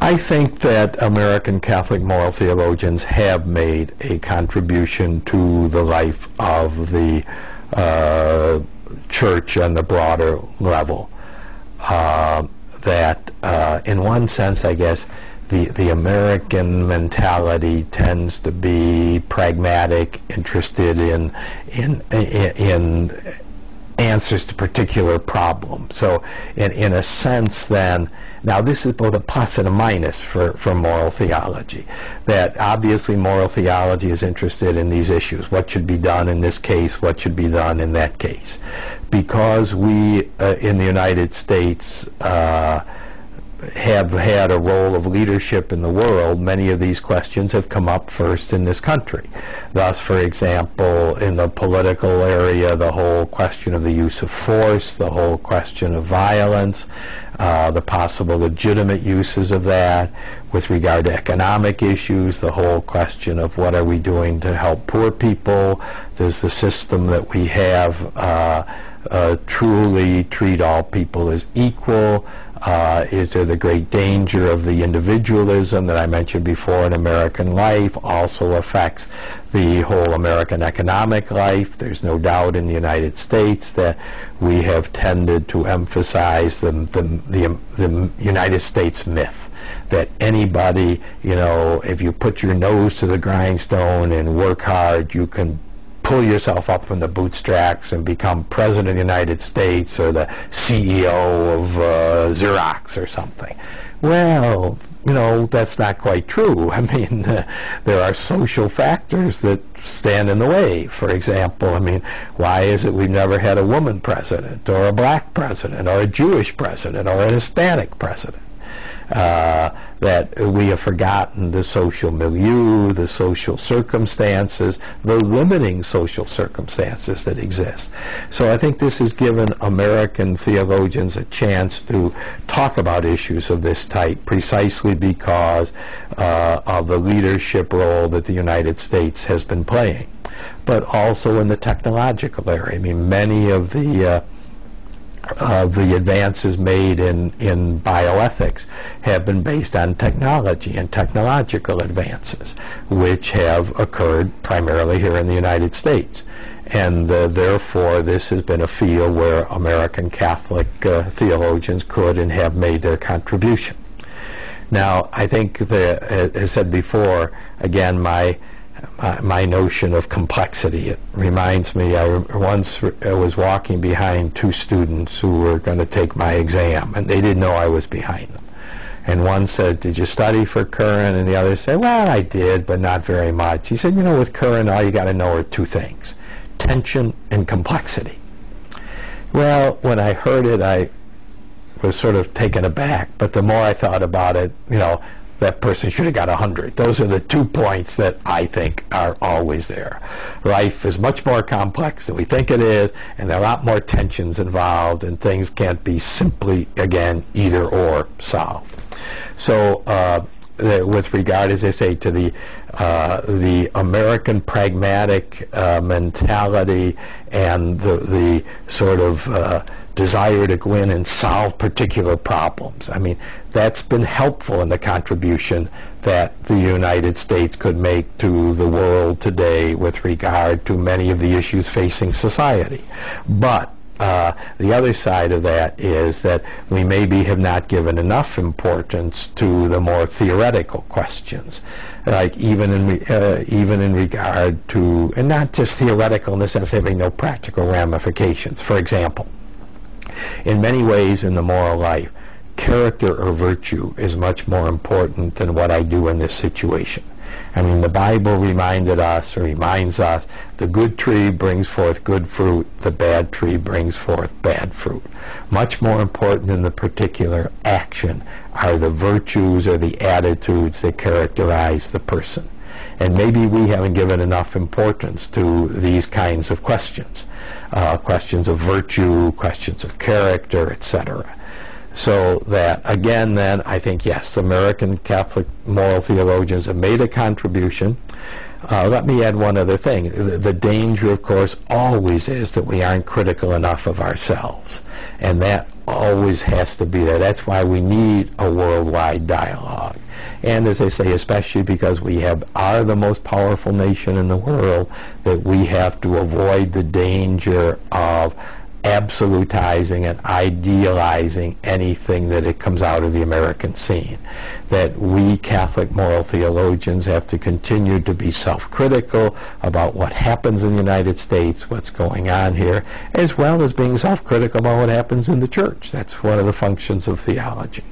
I think that American Catholic moral theologians have made a contribution to the life of the church on the broader level. In one sense, I guess, the American mentality tends to be pragmatic, interested in answers to particular problems. So in a sense then, now this is both a plus and a minus for moral theology, that obviously moral theology is interested in these issues. What should be done in this case? What should be done in that case? Because we in the United States have had a role of leadership in the world, many of these questions have come up first in this country. Thus, for example, in the political area, the whole question of the use of force, the whole question of violence, the possible legitimate uses of that. With regard to economic issues, the whole question of what are we doing to help poor people? Does the system that we have truly treat all people as equal? Is there the great danger of the individualism that I mentioned before in American life also affects the whole American economic life? There's no doubt in the United States that we have tended to emphasize the United States myth, that anybody, you know, if you put your nose to the grindstone and work hard, you can pull yourself up from the bootstraps and become president of the United States or the CEO of Xerox or something. Well, you know, that's not quite true. I mean, there are social factors that stand in the way. For example, I mean, why is it we've never had a woman president or a black president or a Jewish president or an Hispanic president? That we have forgotten the social milieu, the social circumstances, the limiting social circumstances that exist. So I think this has given American theologians a chance to talk about issues of this type precisely because of the leadership role that the United States has been playing. But also in the technological area. I mean, many of the advances made in bioethics have been based on technology and technological advances, which have occurred primarily here in the United States. And therefore, this has been a field where American Catholic theologians could and have made their contribution. Now, I think, as I said before, again, my notion of complexity. It reminds me, I once was walking behind two students who were going to take my exam, and they didn't know I was behind them. And one said, "Did you study for Curran?" And the other said, "Well, I did, but not very much." He said, "You know, with Curran, all you got to know are two things, tension and complexity." Well, when I heard it, I was sort of taken aback, but the more I thought about it, you know, that person should have got 100. Those are the 2 points that I think are always there. Life is much more complex than we think it is, and there are a lot more tensions involved, and things can't be simply, again, either or solved. So with regard, as I say, to the American pragmatic mentality and the sort of desire to go in and solve particular problems. I mean, that's been helpful in the contribution that the United States could make to the world today with regard to many of the issues facing society. But the other side of that is that we maybe have not given enough importance to the more theoretical questions, like even in regard to, and not just theoretical in the sense of having no practical ramifications. For example, in many ways in the moral life, character or virtue is much more important than what I do in this situation. I mean, the Bible reminds us, the good tree brings forth good fruit, the bad tree brings forth bad fruit. Much more important than the particular action are the virtues or the attitudes that characterize the person. And maybe we haven't given enough importance to these kinds of questions. Questions of virtue, questions of character, etc. So that, again, then, I think, yes, American Catholic moral theologians have made a contribution. Let me add one other thing. The danger, of course, always is that we aren't critical enough of ourselves. And that always has to be there. That's why we need a worldwide dialogue. and as I say, especially because we are the most powerful nation in the world, that we have to avoid the danger of absolutizing and idealizing anything that it comes out of the American scene. That we Catholic moral theologians have to continue to be self-critical about what happens in the United States, what's going on here, as well as being self-critical about what happens in the church. That's one of the functions of theology.